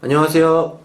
안녕하세요.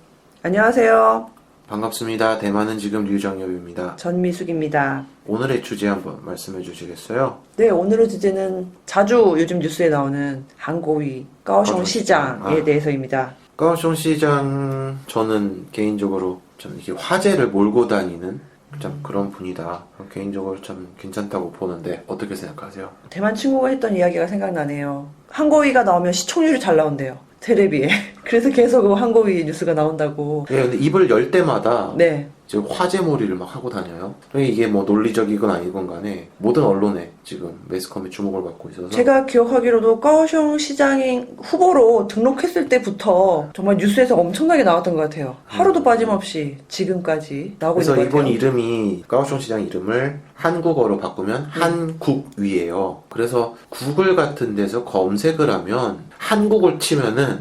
안녕하세요. 반갑습니다. 대만은 지금 류정엽입니다. 전미숙입니다. 오늘의 주제 한번 말씀해 주시겠어요? 네, 오늘의 주제는 자주 요즘 뉴스에 나오는 한고위 까오숑 시장에 대해서입니다. 까오숑 시장, 저는 개인적으로 좀 이렇게 화제를 몰고 다니는 좀 그런 분이다. 개인적으로 좀 괜찮다고 보는데 어떻게 생각하세요? 대만 친구가 했던 이야기가 생각나네요. 한고위가 나오면 시청률이 잘 나온대요. 텔레비에. 그래서 계속 한고위 뉴스가 나온다고. 예, 근데 입을 열 때마다 네. 지금 화제몰이를 막 하고 다녀요. 이게 뭐 논리적이건 아니건 간에 모든 언론에 지금 매스컴의 주목을 받고 있어서 제가 기억하기로도 까오숑 시장인 후보로 등록했을 때부터 정말 뉴스에서 엄청나게 나왔던 것 같아요. 하루도 빠짐없이 지금까지 나오고 있는 그래서 것 이번 같아요. 이름이 까오숑 시장 이름을 한국어로 바꾸면 한국위예요. 그래서 구글 같은 데서 검색을 하면 한국을 치면은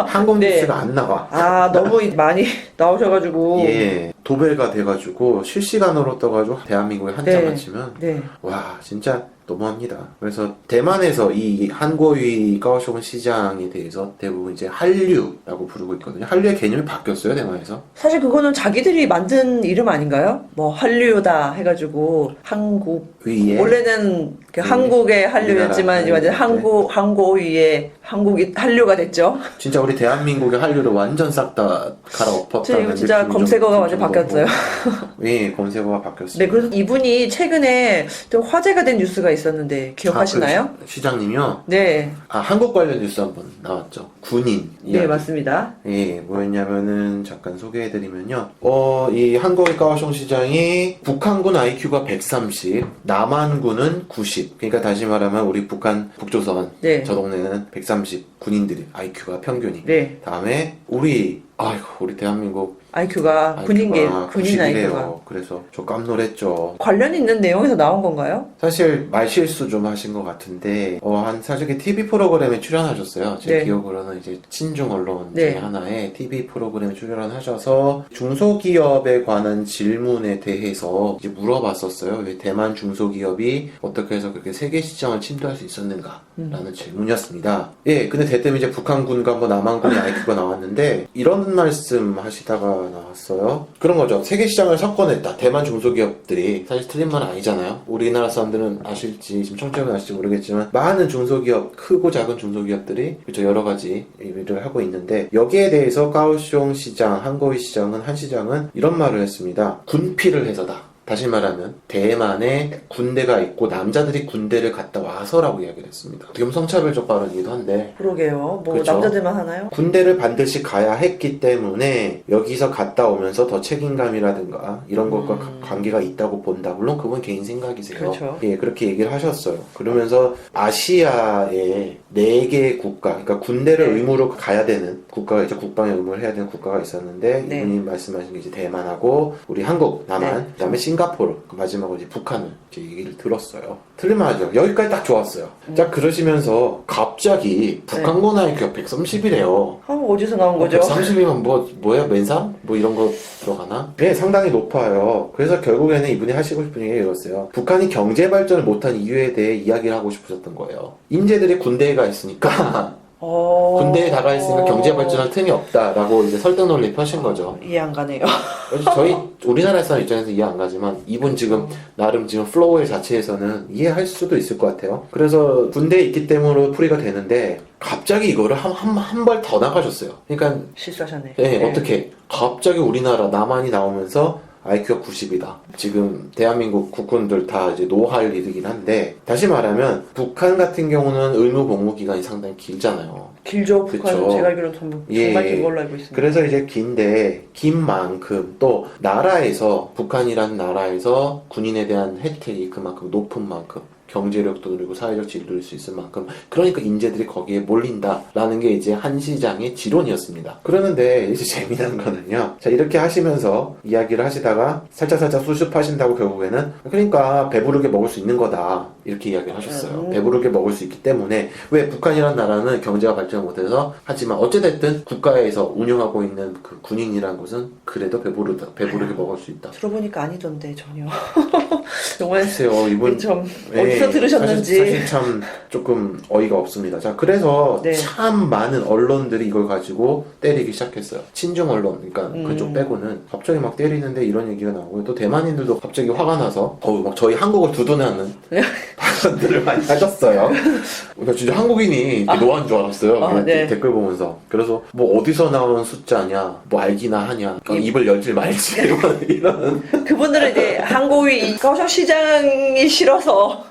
한국 네. 뉴스가 안 나와. 아, 너무 많이 나오셔가지고. 예, 도배가 돼가지고 실시간으로 떠가지고 대한민국에 한자만 네. 치면 네. 와 진짜 너무합니다. 그래서 대만에서 이 한고위 까오숑 시장에 대해서 대부분 이제 한류라고 부르고 있거든요. 한류의 개념이 바뀌었어요, 대만에서. 사실 그거는 자기들이 만든 이름 아닌가요? 뭐 한류다 해가지고 한국 위에 원래는 그 한국의 한류였지만 이제 완전 한고위의 한국이 한류가 됐죠. 진짜 우리 대한민국의 한류를 완전 싹 다 갈아엎었다는 이거 진짜 느낌이 검색어가 좀 완전 들고. 바뀌었어요. 예, 검색어가 바뀌었어요. 네, 그래서 이분이 최근에 좀 화제가 된 뉴스가 있었는데 기억하시나요? 그 시장님이요? 네, 한국 관련 뉴스 한번 나왔죠. 군인 네 이야기. 맞습니다. 예, 뭐였냐면은 잠깐 소개해드리면요. 이 한국의 까오숑 시장이 북한군 IQ가 130, 남한군은 90. 그러니까 다시 말하면 우리 북한 북조선 네. 저 동네는 130 군인들이 IQ가 평균이. 네, 다음에 우리 대한민국 IQ가 군인 90이래요. IQ가 그래서 저 깜놀했죠. 관련 있는 내용에서 나온 건가요? 사실 말실수 좀 하신 것 같은데 사실 TV 프로그램에 출연하셨어요. 제 네. 기억으로는 이제 친중 언론 네. 중에 하나의 TV 프로그램에 출연하셔서 중소기업에 관한 질문에 대해서 이제 물어봤었어요. 왜 대만 중소기업이 어떻게 해서 그렇게 세계 시장을 침투할 수 있었는가라는 질문이었습니다. 예, 근데 대뜸 이제 북한군과 뭐 남한군의 IQ가 나왔는데 이런 말씀 하시다가 나왔어요. 그런 거죠. 세계 시장을 석권했다. 대만 중소기업들이 사실 틀린 말은 아니잖아요. 우리나라 사람들은 아실지 지금 청취자분 아실지 모르겠지만 많은 중소기업, 크고 작은 중소기업들이 그렇죠, 여러 가지 일을 하고 있는데 여기에 대해서 까오숑 시장, 한고위 시장은 한 시장은 이런 말을 했습니다. 군피를 해서다. 다시 말하면 대만에 군대가 있고 남자들이 군대를 갔다 와서라고 이야기를 했습니다. 어떻게 보면 성차별적 발언이기도 한데 그러게요. 뭐 그쵸. 남자들만 하나요? 군대를 반드시 가야 했기 때문에 여기서 갔다 오면서 더 책임감이라든가 이런 것과 관계가 있다고 본다. 물론 그건 개인 생각이세요. 그렇죠. 예, 그렇게 얘기를 하셨어요. 그러면서 아시아의 4개의 국가, 그러니까 군대를 네. 의무로 가야 되는 국가가 이제 국방의 의무를 해야 되는 국가가 있었는데 네. 이분이 말씀하신 게 이제 대만하고 우리 한국, 남한, 네. 그다음에 싱가포르, 마지막으로 이제 북한을 이제 얘기를 들었어요. 틀린 말 하죠. 여기까지 딱 좋았어요. 자, 그러시면서 갑자기 북한군 IQ가 130이래요. 어디서 나온 거죠? 130이면 뭐야, 맨상? 뭐 이런 거 들어가나? 네, 상당히 높아요. 그래서 결국에는 이분이 하시고 싶은 얘기가 이랬어요. 북한이 경제 발전을 못한 이유에 대해 이야기를 하고 싶으셨던 거예요. 인재들이 군대에 가 있으니까 군대에 나가 있으니까 경제 발전할 틈이 없다라고 이제 설득 논리 펴신 거죠. 이해 안 가네요. 그래서 저희 우리나라 사람 입장에서 이해 안 가지만 이분 지금 나름 지금 플로우 자체에서는 이해할 수도 있을 것 같아요. 그래서 군대에 있기 때문에 풀이가 되는데 갑자기 이거를 한 발 더 나가셨어요. 그러니까 실수하셨네. 네, 어떻게 갑자기 우리나라 남한이 나오면서 IQ가 90이다. 지금 대한민국 국군들 다 이제 노할 일이긴 한데 다시 말하면 북한 같은 경우는 의무 복무 기간이 상당히 길잖아요. 길죠. 북한 그쵸. 제가 알기로는 정말 긴 걸로 알고 있습니다. 그래서 이제 긴데 긴 만큼 또 나라에서 북한이라는 나라에서 군인에 대한 혜택이 그만큼 높은 만큼 경제력도 누리고 사회적 지위를 누릴 수 있을 만큼 그러니까 인재들이 거기에 몰린다라는 게 이제 한 시장의 지론이었습니다. 그러는데 이제 재미난 거는요. 자, 이렇게 하시면서 이야기를 하시다가 살짝 수습하신다고 결국에는 그러니까 배부르게 먹을 수 있는 거다 이렇게 이야기를 하셨어요. 배부르게 먹을 수 있기 때문에 왜 북한이라는 나라는 경제가 발전 못해서 하지만 어찌됐든 국가에서 운영하고 있는 그 군인이라는 것은 그래도 배부르게 먹을 수 있다. 들어보니까 아니던데 전혀. 정말 글쎄요, 이분 좀 네, 어디서 들으셨는지. 사실 참 조금 어이가 없습니다. 자, 그래서 네. 참 많은 언론들이 이걸 가지고 때리기 시작했어요. 친중 언론, 그러니까 그쪽 빼고는 갑자기 막 때리는데 이런 얘기가 나오고 또 대만인들도 갑자기 화가 나서 막 저희 한국을 두둔하는 발언들을 많이 하셨어요. 그러니까 진짜 한국인이 이렇게 노한 줄 알았어요. 네. 댓글 보면서. 그래서 뭐 어디서 나온 숫자냐, 뭐 알기나 하냐, 입을 열질 말지 이런. 그분들은 이제 한국이 가오슝시장이 싫어서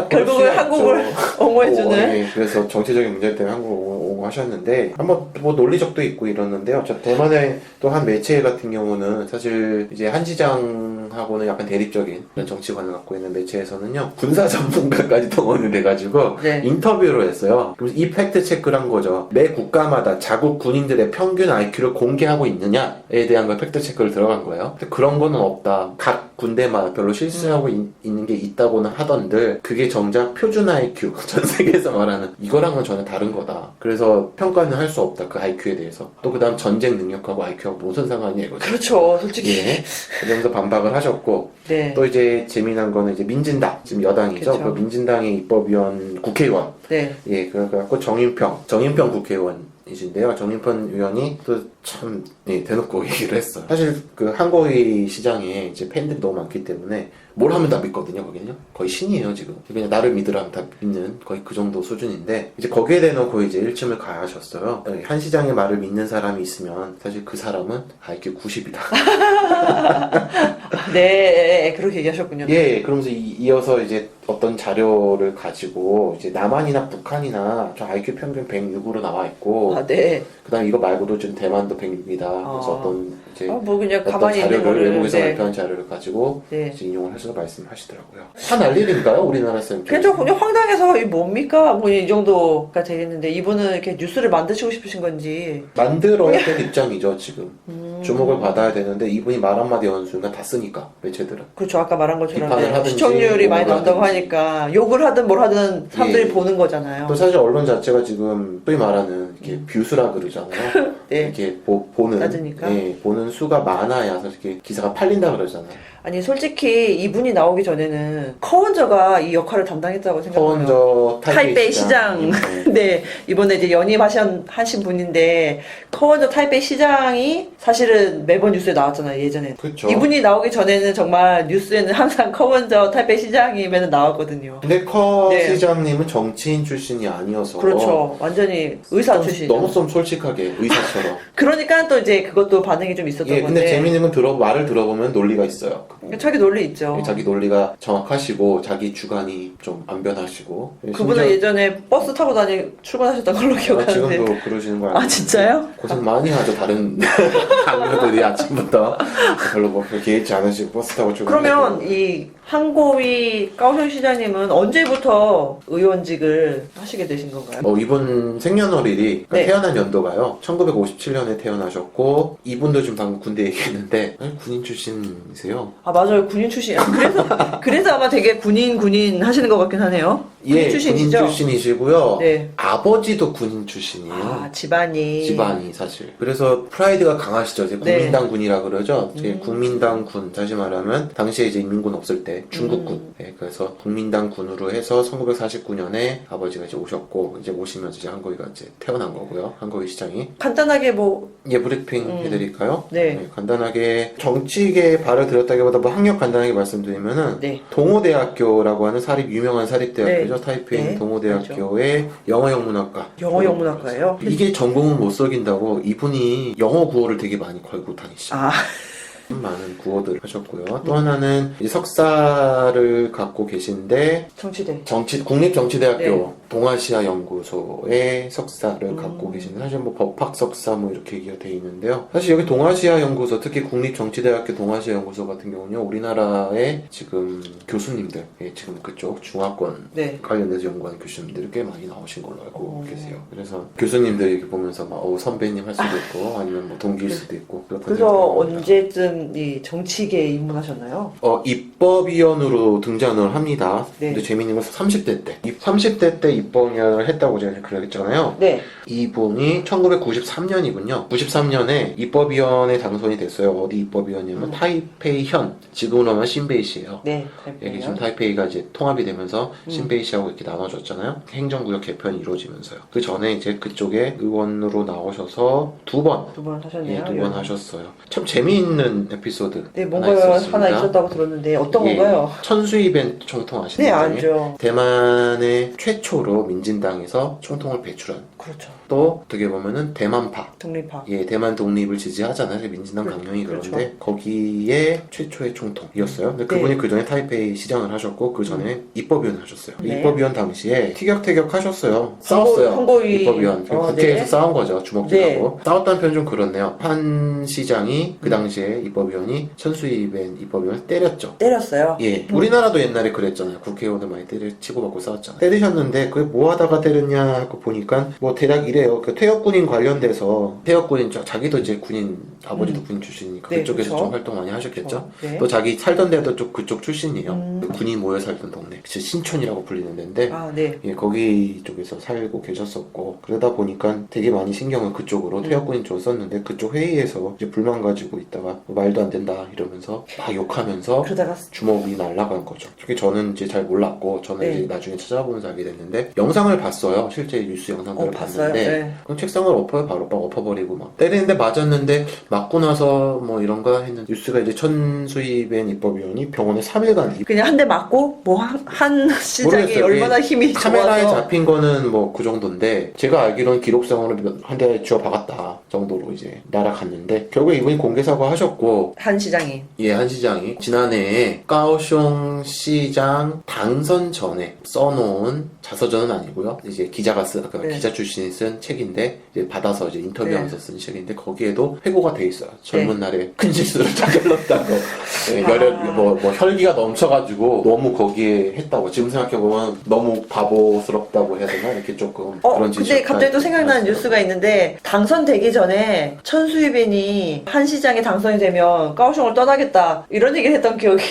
결국은 한국을 옹호해주는. 네, 그래서 정치적인 문제 때문에 한국을 옹호하셨는데 한번 뭐 논리적도 있고 이러는데요. 저 대만의 또 한 매체 같은 경우는 사실 이제 한 시장하고는 약간 대립적인 그런 정치관을 갖고 있는 매체에서는요 군사 전문가까지 동원이 돼가지고 네. 인터뷰를 했어요. 그래서 이 팩트 체크를 한 거죠. 매 국가마다 자국 군인들의 평균 IQ를 공개하고 있느냐에 대한 걸 팩트 체크를 들어간 거예요. 근데 그런 거는 없다. 각 군대마다 별로 실수하고 있는 게 있다고는 하던들 그게 정작 표준 IQ 전 세계에서 말하는 이거랑은 전혀 다른 거다. 그래서 평가는 할 수 없다. 그 IQ에 대해서. 또 그다음 전쟁 능력하고 IQ하고 무슨 상관이야 이거죠. 그렇죠, 솔직히. 예. 그러면서 반박을 하셨고 네. 또 이제 재미난 거는 이제 민진당 지금 여당이죠. 그쵸. 그 민진당의 입법위원 국회의원 네. 예 그래갖고 정인평 국회의원이신데요. 정인평 의원이 또 참 대놓고 얘기를 했어요. 사실 그 한거위 시장에 이제 팬들이 너무 많기 때문에 뭘 하면 다 믿거든요. 거기는요. 거의 신이에요 지금. 그냥 나를 믿으라면 다 믿는 거의 그 정도 수준인데 이제 거기에 대놓고 이제 일침을 가하셨어요. 한 시장의 말을 믿는 사람이 있으면 사실 그 사람은 IQ 90이다. 네, 그렇게 얘기하셨군요. 예, 그러면서 이어서 이제 어떤 자료를 가지고 이제 남한이나 북한이나 저 IQ 평균 106으로 나와 있고 아, 네. 그다음 이거 말고도 지금 대만도 106이다. 그래서 어떤 이제 뭐 그냥 어떤 가만히 있는 자료를 거를. 외국에서 네. 발표한 자료를 가지고 네. 이제 인용을 하셔서 말씀하시더라고요. 화날 일인가요, 우리나라 쌤? 그냥 황당해서 이 뭡니까? 뭐 이 정도가 되겠는데 이분은 이렇게 뉴스를 만드시고 싶으신 건지. 만들어야 될 입장이죠 지금. 주목을 받아야 되는데 이분이 말 한마디 하는 순간 다 쓰니까 매체들은. 그렇죠, 아까 말한 것처럼 비판을 네. 하든지 시청률이 많이 뭘 나온다고 하든지. 하니까 욕을 하든 뭘 하든 사람들이 예. 보는 거잖아요. 또 사실 언론 자체가 지금 소위 말하는 이렇게 뷰수라 그러잖아요. 네. 이렇게 보는 따지니까. 예, 보는 수가 많아야 이렇게 기사가 팔린다 그러잖아요. 아니 솔직히 이분이 나오기 전에는 커원저가 이 역할을 담당했다고 생각해요. 커원저 타이베이 시장. 네. 네, 이번에 이제 연임하신 분인데 커원저 타이베이 시장이 사실은 매번 뉴스에 나왔잖아요, 예전에. 그렇죠. 이분이 나오기 전에는 정말 뉴스에는 항상 커원저 타이베이 시장이면 나왔거든요. 근데 커 네. 시장님은 정치인 출신이 아니어서 그렇죠. 완전히 의사 좀 출신이죠. 너무 좀 솔직하게 의사처럼. 그러니까 또 이제 그것도 반응이 좀 있었던 예, 건데. 근데 재밌는 건 말을 들어보면 논리가 있어요. 자기 논리 있죠. 자기 논리가 정확하시고 자기 주관이 좀 안 변하시고. 그분은 예전에 버스 타고 출근하셨던 걸로 기억하는데. 지금도 그러시는 거 알고. 진짜요? 고생 많이 하죠 다른 강요들이 아침부터 별로 뭐 계획지 않으시고 버스 타고 출근. 그러면 이 한고위 까오슝 시장님은 언제부터 의원직을 하시게 되신 건가요? 이분 생년월일이 그러니까 네. 태어난 연도가요 1957년에 태어나셨고 이분도 지금 방금 군대 얘기했는데 군인 출신이세요? 아 맞아요, 군인 출신. 그래서 아마 되게 군인 하시는 것 같긴 하네요. 군인 예, 출신이시죠? 군인 출신이시고요. 네. 아버지도 군인 출신이에요. 아 집안이. 사실. 그래서 프라이드가 강하시죠. 이제 네. 국민당 군이라 그러죠. 이제 국민당 군, 다시 말하면 당시에 이제 인민군 없을 때 중국군. 예, 그래서 국민당 군으로 해서 1949년에 아버지가 이제 오셨고 이제 오시면서 이제 한거위가 이제 태어난 거고요. 한거위 시장이. 간단하게 뭐 예, 브리핑 해드릴까요? 네. 간단하게 정치계에 발을 들였다기보다 뭐 학력 간단하게 말씀드리면은 네. 동호대학교라고 하는 유명한 사립대학교죠. 네. 타이페이 네. 동호대학교의 영어영문학과. 영어영문학과예요? 이게 전공은 못 속인다고 이분이 영어 구호를 되게 많이 걸고 다니시죠. 아 많은 구호들을 하셨고요. 또 하나는 이제 석사를 갖고 계신데 정치대. 국립정치대학교 네. 동아시아 연구소의 석사를 갖고 계신데 사실 뭐 법학 석사 뭐 이렇게 얘기가 돼 있는데요. 사실 여기 동아시아 연구소 특히 국립정치대학교 동아시아 연구소 같은 경우는요. 우리나라의 지금 교수님들 지금 그쪽 중화권 네. 관련해서 연구하는 교수님들이 꽤 많이 나오신 걸로 알고 계세요. 그래서 교수님들이 이렇게 보면서 막 선배님 할 수도 있고 아니면 뭐 동기일 수도 있고 그렇다는 그래서 생각이 듭니다. 언제쯤 이 정치계에 입문하셨나요? 입법위원으로 등장을 합니다. 네. 근데 재미있는 건 30대 때. 30대 때 입법을 했다고 제가 그랬잖아요. 네. 이분이 1993년이군요. 93년에 입법위원회 당선이 됐어요. 어디 입법위원회냐면 타이페이현, 지금으로 하면 신베이시예요. 네. 여기 지금 타이페이가 이제 통합이 되면서 신베이시하고 이렇게 나눠졌잖아요. 행정구역 개편이 이루어지면서요. 그 전에 이제 그쪽에 의원으로 나오셔서 두 번 하셨네요. 예, 두 번 하셨어요. 참 재미있는 에피소드 네, 하나 뭔가 있었습니다. 하나 있었다고 들었는데 어떤 예, 건가요? 천수이벤 총통 아시나요? 네, 알죠. 대만의 최초로 민진당에서 총통을 배출한 그렇죠. 또 어떻게 보면은 대만파 독립파. 예, 대만 독립을 지지하잖아요. 민진당 강령이 그렇죠. 그런데 거기에 최초의 총통이었어요. 근데 그분이 그 전에 타이페이 시장을 하셨고 그 전에 입법위원 하셨어요. 네. 입법위원 당시에 티격태격 하셨어요. 싸웠어요. 선거위. 입법위원 국회에서 네. 싸운 거죠. 주먹질하고 싸웠다는 표현 좀 그렇네요. 한 시장이 그 당시에 입법위원이 천수이벤 입법위원을 때렸죠. 때렸어요. 예, 우리나라도 옛날에 그랬잖아요. 국회의원들 많이 치고받고 싸웠잖아요. 때리셨는데 그게 뭐 하다가 때렸냐 하고 보니까 뭐 대략 이래요. 그 퇴역군인 관련돼서 퇴역군인 자기도 이제 군인 아버지도 군인 출신이니까 네, 그쪽에서 그쵸. 좀 활동 많이 하셨겠죠. 네. 또 자기 살던 데도 좀 그쪽 출신이에요. 그 군인 모여 살던 동네. 신촌이라고 불리는 데인데 아, 네. 예, 거기 쪽에서 살고 계셨었고 그러다 보니까 되게 많이 신경을 그쪽으로 퇴역군인 쪽으로 썼는데 그쪽 회의에서 이제 불만 가지고 있다가 뭐 말도 안 된다 이러면서 막 욕하면서 그러다가 주먹이 날아간 거죠. 그게 저는 이제 잘 몰랐고 저는 네. 이제 나중에 찾아보면서 알게 됐는데 영상을 봤어요. 실제 뉴스 영상들을 봤어요. 봤는데 네. 그럼 책상을 엎어요. 바로 막 엎어버리고 막 때리는데 맞았는데 맞고 나서 뭐 이런가 했는데 뉴스가 이제 천수희벤 입법위원이 병원에 3일간 그냥 한 대 맞고 뭐 한 시장이 모르겠어요. 얼마나 이게 힘이 카메라에 좋아서 잡힌 거는 뭐 그 정도인데 제가 알기로는 기록상으로 한 대 쥐어 박았다 정도로 이제 날아갔는데 결국 이분이 공개 사과하셨고 한 시장이 예, 한 시장이 지난해에 까오숑 시장 당선 전에 써놓은 자서전은 아니고요. 이제 기자가 네. 기자 출신이 쓴 책인데 이제 받아서 이제 인터뷰하면서 네. 쓴 책인데 거기에도 회고가 돼 있어요. 젊은 날에 큰 실수를 저질렀다고. 예, 뭐 혈기가 넘쳐가지고 너무 거기에 했다고. 지금 생각해 보면 너무 바보스럽다고 해야 되나 이렇게 조금 그런 짓이. 근데 갑자기 또 생각나는 뉴스가 있는데 당선되기 전에 천수희벤이 한 시장에 당선이 되면 까오숑을 떠나겠다 이런 얘기를 했던 기억이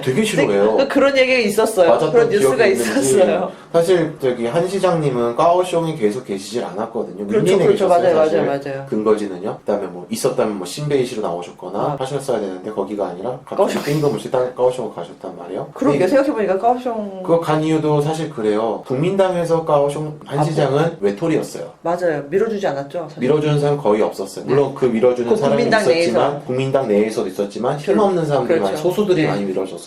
되게 싫어해요. 그런 얘기가 있었어요. 맞았던 그런 뉴스가 기억이 있는지. 있었어요. 사실 저기 한 시장님은 까오숑이 계속 계시질 않았거든요. 그렇죠, 민민에 그렇죠. 계셨어요, 맞아요, 사실. 맞아요. 근거지는요. 그다음에 뭐 있었다면 뭐 신베이시로 나오셨거나 하셨어야 되는데 거기가 아니라 갑자기 뜬금없이 까오숑을 가셨단 말이에요. 그러게 근데 생각해보니까 까오숑 그거 간 이유도 사실 그래요. 국민당에서 까오숑 한 시장은 외톨이였어요. 맞아요. 밀어주지 않았죠. 사실. 밀어주는 사람 거의 없었어요. 물론 그 밀어주는 그 사람이 국민당 있었지만 내에서. 국민당 내에서도 있었지만 힘없는 사람들이 그렇죠. 많이 소수들이 네. 많이 밀어줬었어요.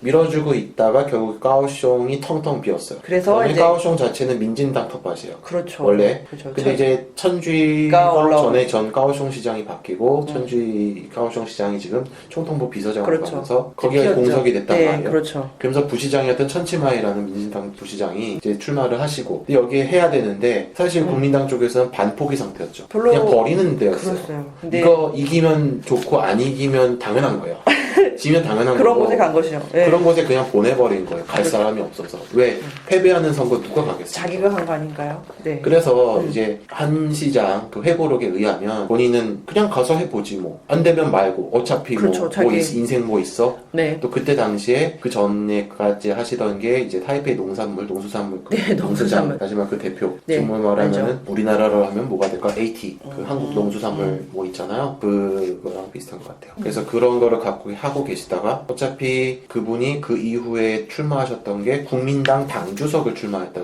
밀어주고 있다가 결국 까오숑이 텅텅 비었어요. 그래서 원래 이제 까오숑 자체는 민진당 텃밭이에요. 그렇죠. 원래. 그렇죠. 근데 이제 천주이가 올라오고. 전에 전 까오숑 시장이 바뀌고 천주이 까오숑 시장이 지금 총통부 비서장으로 그렇죠. 가면서 거기가 피었죠. 공석이 됐단 네, 말이에요. 그렇죠. 그러면서 부시장이었던 천치마이라는 민진당 부시장이 이제 출마를 하시고 근데 여기에 해야 되는데 사실 국민당 쪽에서는 반포기 상태였죠. 별로- 그냥 버리는 데였어요. 그랬어요. 근데 이거 이기면 좋고 안 이기면 당연한 거예요. 지면 당연한 그런 거고 곳에 간 것이죠. 네. 그런 곳에 그냥 보내버린 거예요. 갈 사람이 없어서. 왜? 패배하는 선거 누가 가겠어요? 자기가 한 거 아닌가요? 네. 그래서 이제 한 시장 그 회고록에 의하면 본인은 그냥 가서 해보지 뭐. 안 되면 말고. 어차피 그렇죠, 뭐 자기- 인생 뭐 있어? 네. 또 그때 당시에 그 전에까지 하시던 게 이제 타이페이 농수산물 그 네, 농수산물. 마지막 그 대표 네, 지금 말하면은 알죠. 우리나라로 하면 뭐가 될까? AT 그 한국 농수산물 뭐 있잖아요. 그거랑 비슷한 것 같아요. 그래서 그런 거를 갖고 하고 계시다가 어차피 그분이 그 이후에 출마하셨던 게 국민당 당주석을 출마했다.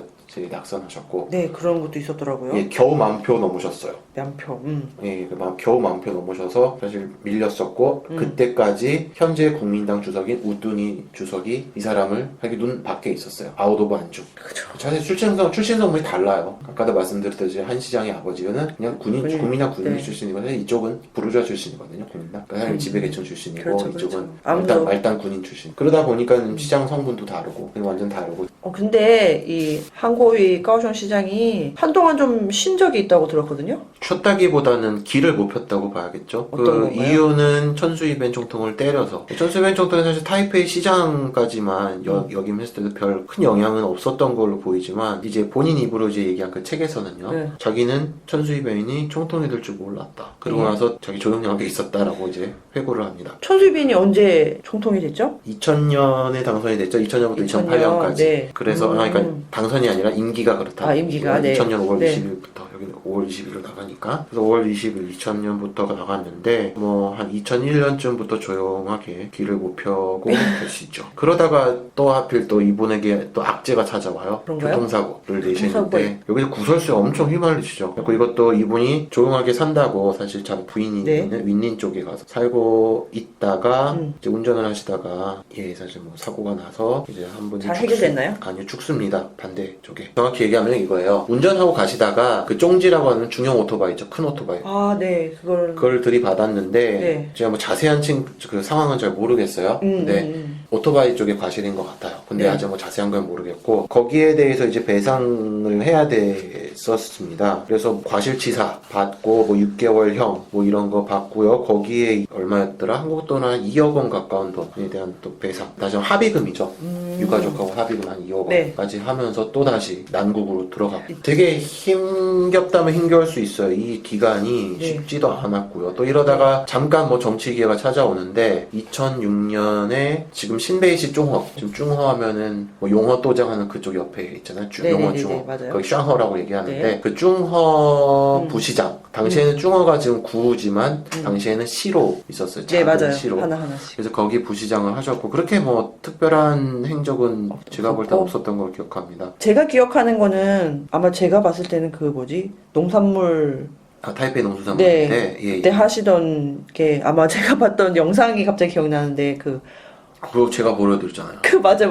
낙선하셨고 네, 그런 것도 있었더라고요. 예, 겨우 10,000표 넘으셨어요. 면표. 예, 겨우 10,000표 넘으셔서 사실 밀렸었고 그때까지 현재 국민당 주석인 우뚜니 주석이 이 사람을 하기 눈 밖에 있었어요. 아웃 오브 안중. 그렇죠. 사실 출신 성분이 달라요. 아까도 말씀드렸듯이 한 시장의 아버지는 그냥 국민당 군인 네. 출신이고 사실 이쪽은 부르주아 출신이거든요. 국민당. 그러니까 사실 지배계층 출신이고 그렇죠, 이쪽은 그렇죠. 말단 군인 출신. 그러다 보니까 시장 성분도 다르고 완전 다르고. 근데 이 한고위 까오숑 시장이 한동안 좀 쉰 적이 있다고 들었거든요. 쉬었다기보다는 길을 못 폈다고 봐야겠죠. 어떤 그 건가요? 이유는 천수이벤 총통을 때려서 천수이벤 총통은 사실 타이페이 시장까지만 역임했을 때도 별 큰 영향은 없었던 걸로 보이지만 이제 본인 입으로 이제 얘기한 그 책에서는요. 네. 자기는 천수이벤이 총통이 될 줄 몰랐다. 그러고 네. 나서 자기 조용력이 있었다라고 이제 회고를 합니다. 천수빈이 언제 총통이 됐죠? 2000년에 당선이 됐죠. 2000년부터 2000년, 2008년까지. 네. 그래서 그러니까 당선이 아니라 아니라 임기가 그렇다. 아, 임기가, 네. 2000년 5월 네. 20일부터 여기는 5월 20일로 나가니까 그래서 5월 20일 2000년부터가 나갔는데 뭐 한 2001년쯤부터 조용하게 길을 못 펴고 계시죠. 그러다가 또 하필 또 이분에게 또 악재가 찾아와요. 그런가요? 교통사고를 내시는데 교통사고에. 여기서 구설수에 엄청 휘말리시죠. 그리고 이것도 이분이 조용하게 산다고 사실 자기 부인이 네. 있는 윈닌 쪽에 가서 살고 있다가 이제 운전을 하시다가 사실 뭐 사고가 나서 이제 한 분이 잘 해결됐나요? 아니요, 죽습니다. 반대 쪽에. 정확히 얘기하면 이거예요. 운전하고 가시다가 그 쫑지라고 하는 중형 오토바이 있죠. 큰 오토바이. 아, 네. 그걸 들이받았는데 네. 제가 뭐 자세한 그 상황은 잘 모르겠어요. 근데 오토바이 쪽에 과실인 것 같아요. 근데 네. 아직 뭐 자세한 건 모르겠고 거기에 대해서 이제 배상을 해야 됐었습니다. 그래서 과실치사 받고 뭐 6개월형 뭐 이런 거 받고요. 거기에 얼마였더라? 한국 돈 한 2억 원 가까운 돈에 대한 또 배상. 다시 합의금이죠. 유가족하고 합의금 한 2억 네. 원까지 하면서 또 다시 난국으로 들어갔고 되게 힘겹다면 힘겨울 수 있어요. 이 기간이 네. 쉽지도 않았고요. 또 이러다가 잠깐 뭐 정치 기회가 찾아오는데 2006년에 지금 신베이시 중허 지금 중허하면은 뭐 용허 도장하는 그쪽 옆에 있잖아요. 용허 네네네네, 중허 맞아요. 거기 샹허라고 얘기하는데 네. 그 중허 부시장 당시에는 중허가 지금 구지만 당시에는 시로 있었어요. 네, 작은 맞아요. 시로. 하나하나씩. 그래서 거기 부시장을 하셨고 그렇게 뭐 특별한 행적은 제가 볼 때 없었던 걸 기억합니다. 제가 기억하는 거는 아마 제가 봤을 때는 그 뭐지? 농산물 타이페이 농수산물 네. 때 예, 그때 하시던 게 아마 제가 봤던 영상이 갑자기 기억나는데 그거 제가 보여드렸잖아요. 맞아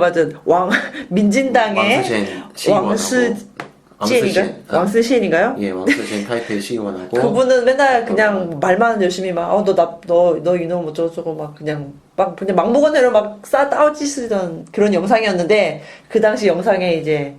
민진당의 왕스젠 시의원하고 왕스시엔인가요? 왕스시엔인가요? 예, 왕스젠 타이페이 시의원하고 그분은 맨날 그냥 말만 열심히 막 너 이놈 어쩌고저쩌고 막 그냥 막무가내로 막 싸우치시던 그런 영상이었는데 그 당시 영상에 이제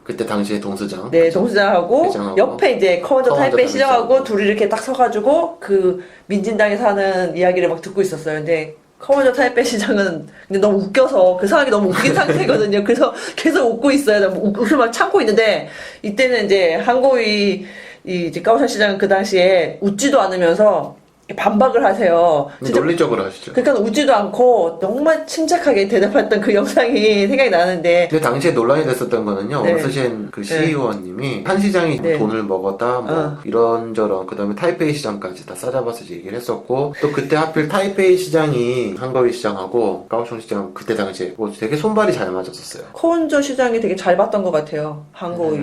그때 당시에 동수장 네, 동수장하고 회장하고 옆에 이제 커먼저 커먼저 타이페이 시장하고 타이페이 둘이 이렇게 딱 서가지고 그 민진당에 사는 이야기를 막 듣고 있었어요. 근데 커먼저 타이페이 시장은 근데 너무 웃겨서 그 상황이 너무 웃긴 상태거든요. 그래서 계속 웃고 있어요. 웃을 막 참고 있는데 이때는 이제 한국이 이제 까오산 시장은 그 당시에 웃지도 않으면서 반박을 하세요. 논리적으로 하시죠. 그러니까 웃지도 않고 정말 침착하게 대답했던 그 영상이 생각이 나는데 근데 당시에 논란이 됐었던 거는요. 네. 왕스젠 그 시의원님이 한 시장이 네. 돈을 먹었다 뭐 이런저런 그다음에 타이페이 시장까지 다 싸잡아서 얘기를 했었고 또 그때 하필 타이페이 시장이 한거위 시장하고 까오숑 시장 그때 당시에 뭐 되게 손발이 잘 맞았었어요. 커먼저 시장이 되게 잘 봤던 것 같아요. 한국이.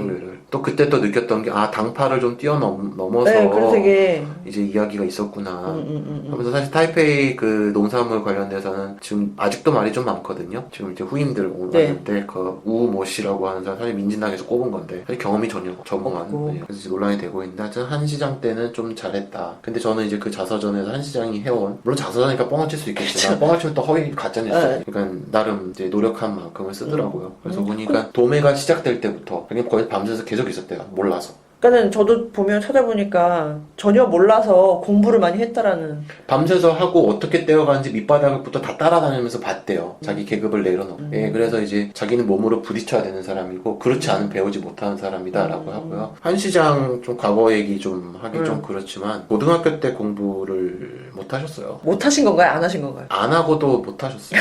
또 그때 또 느꼈던 게 당파를 좀 뛰어넘어서 네, 그래서 되게 이제 이야기가 있었구나. 하면서 사실 타이페이 그 농산물 관련돼서는 지금 아직도 말이 좀 많거든요. 지금 이제 후임들 오는데 그 우모 씨라고 하는 사람 사실 민진당에서 꼽은 건데 사실 경험이 전혀 전무한 네. 그래서 이제 논란이 되고 있는데 하여튼 한 시장 때는 좀 잘했다. 근데 저는 이제 그 자서전에서 한 시장이 해온 물론 자서전이니까 뻥을 칠 수 있겠지만 뻥을 치면 또 허위 가짜뉴스. 그러니까 나름 이제 노력한 만큼을 쓰더라고요. 그래서 보니까 도매가 시작될 때부터 그냥 거의 밤새서 계속 있었대요. 몰라서. 그러니까는 저도 보면 찾아보니까 전혀 몰라서 공부를 많이 했다라는. 밤새서 하고 어떻게 떼어가는지 밑바닥부터 다 따라다니면서 봤대요. 자기 계급을 내려놓고. 예, 그래서 이제 자기는 몸으로 부딪혀야 되는 사람이고 그렇지 않으면 배우지 못하는 사람이다라고 하고요. 한 시장 좀 과거 얘기 좀 하기 좀 그렇지만 고등학교 때 공부를 못 하셨어요. 못 하신 건가요? 안 하신 건가요? 안 하고도 못 하셨어요.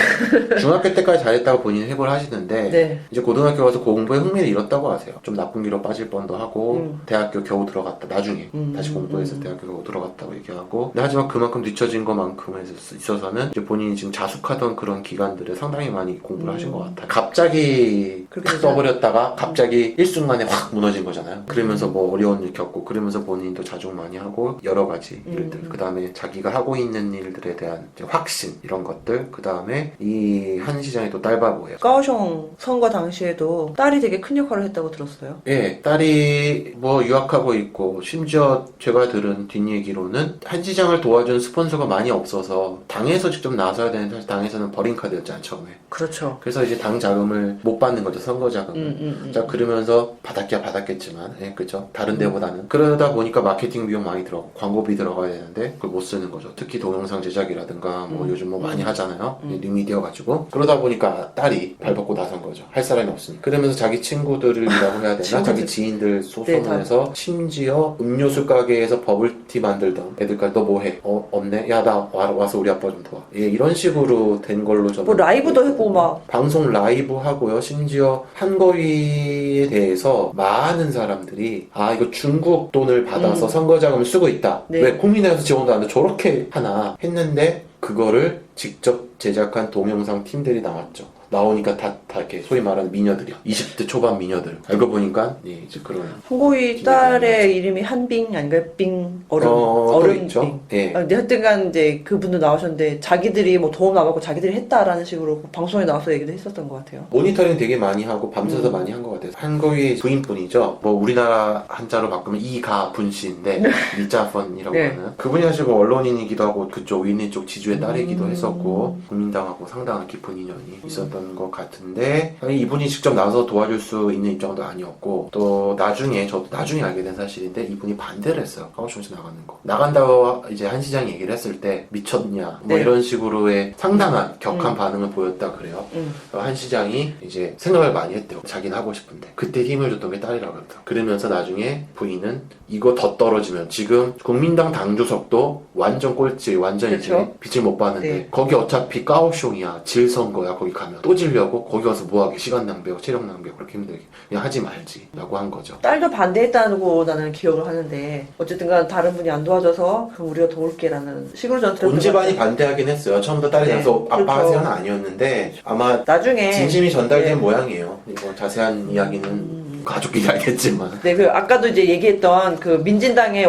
중학교 때까지 잘했다고 본인이 해고를 하시는데 네. 이제 고등학교 가서 공부에 흥미를 잃었다고 하세요. 좀 나쁜 길로 빠질 뻔도 하고 대학교 겨우 들어갔다. 나중에 다시 공부해서 대학교 겨우 들어갔다고 얘기하고 근데 하지만 그만큼 뒤처진 것만큼에 있어서는 이제 본인이 지금 자숙하던 그런 기간들에 상당히 많이 공부를 하신 것 같아요. 갑자기 탁 써버렸다가 갑자기 일순간에 확 무너진 거잖아요. 그러면서 뭐 어려운 일 겪고 그러면서 본인도 자족 많이 하고 여러 가지 일들 그 다음에 자기가 하고 있는 일들에 대한 이제 확신 이런 것들 그 다음에 이 한 시장이 또 딸바보예요. 까오숑 선거 당시에도 딸이 되게 큰 역할을 했다고 들었어요. 예, 딸이 뭐 유학하고 있고 심지어 제가 들은 뒷얘기로는 한 시장을 도와준 스폰서가 많이 없어서 당에서 직접 나서야 되는데 사실 당에서는 버린 카드였잖아요 처음에. 그렇죠. 그래서 이제 당 자금을 못 받는 거죠 선거 자금을. 자 그러면서 받았기야 받았겠지만, 예, 그죠. 다른 데보다는 그러다 보니까 마케팅 비용 많이 들어가고 광고비 들어가야 되는데 그걸 못 쓰는 거죠. 특히 동영상 제작이라든가 뭐 요즘 뭐 많이 하잖아요. 뉴미디어 가지고 그러다 보니까 딸이 발벗고 나선 거죠. 할 사람이 없으니까. 그러면서 자기 친구들이라고 해야 되나? 자기 지인들 소송을 하면서 심지어 음료수 가게에서 버블티 만들던 애들까지 너 뭐해? 없네? 야 나 와서 우리 아빠 좀 도와. 예, 이런 식으로 된 걸로 저는 뭐 라이브도 했고 막. 방송 라이브 하고요. 심지어 한거위에 대해서 많은 사람들이 이거 중국 돈을 받아서 선거자금을 쓰고 있다. 네. 왜 국민의힘에서 지원도 안 해? 저렇게 하나 했는데 그거를 직접 제작한 동영상 팀들이 나왔죠. 나오니까 다 이렇게 소위 말하는 미녀들이야. 20대 초반 미녀들. 알고 보니까 이제 그런 한고희 딸의 이름이 한빙 아닌가요? 빙 얼음 또 얼음 있죠. 빙. 예. 근데 하여튼간 이제 그분도 나오셨는데 자기들이 뭐 도움 나가고 자기들이 했다라는 식으로 방송에 나와서 얘기도 했었던 것 같아요. 모니터링 되게 많이 하고 밤새서 많이 한 것 같아요. 한거위 부인분이죠. 뭐 우리나라 한자로 바꾸면 이가분 씨인데 리자펀이라고 네. 하는 그분이 사실 언론인이기도 하고 그쪽 윈니 쪽 지주의 딸이기도 했었고 국민당하고 상당한 깊은 인연이 있었던 것 같은데 이분이 직접 나와서 도와줄 수 있는 입장도 아니었고 또 나중에 저도 나중에 알게 된 사실인데 이분이 반대를 했어요. 가오슝에서 나가는 거. 나간다고 이제 한 시장이 얘기를 했을 때 미쳤냐 뭐 네. 이런 식으로의 상당한 격한 반응을 보였다 그래요. 한 시장이 이제 생각을 많이 했대요. 자기는 하고 싶은데 그때 힘을 줬던 게 딸이라고 그러더라고요. 그러면서 나중에 부인은 이거 더 떨어지면 지금 국민당 당주석도 완전 꼴찌 완전 이제 그쵸? 빛을 못 봤는데 네. 거기 어차피 까오숑이야 질 선거야. 거기 가면 또 질려고 거기 가서 뭐하게 시간 낭비하고 체력 낭비하고 그렇게 힘들게 그냥 하지 말지 라고 한 거죠. 딸도 반대했다고 나는 기억을 하는데 어쨌든간 다른 분이 안 도와줘서 그럼 우리가 도울게라는 식으로 저는 들었던 것 온지반이 같아요. 반대하긴 했어요. 처음부터 딸이 네, 나서 아빠 그렇죠. 하세요는 아니었는데 아마 나중에 진심이 전달된 네. 모양이에요. 이거 자세한 이야기는 가족끼리 알겠지만 네, 그 아까도 이제 얘기했던 그 민진당의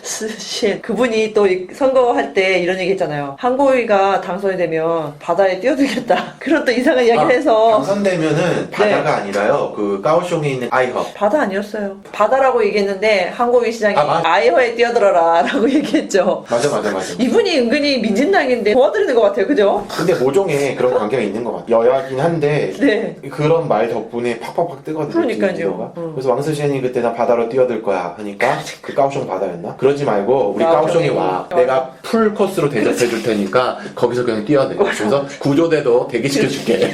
왕스신 그분이 또 선거할 때 이런 얘기 했잖아요. 한고희가 당선이 되면 바다에 뛰어들겠다. 그런 또 이상한 이야기를 해서 당선되면은 바다가 아니라요. 그 까오숑에 있는 아이허 바다 아니었어요. 바다라고 얘기했는데 한고희 시장이 맞- 아이허에 뛰어들어라 라고 얘기했죠. 맞아. 이분이 은근히 민진당인데 도와드리는 것 같아요. 그죠? 근데 모종에 그런 관계가 있는 것 같아요. 여야긴 한데 네. 그런 말 덕분에 팍팍팍 뜨거든요. 그러니까요. 기회가. 그래서 왕스시안이 그때 나 바다로 뛰어들 거야 하니까 그 까오숑 바다였나? 그러지 말고 우리 까오숑이 와. 맞아. 내가 풀 코스로 대접해 줄 테니까 거기서 그냥 뛰어내. 그래서 구조대도 대기시켜 줄게.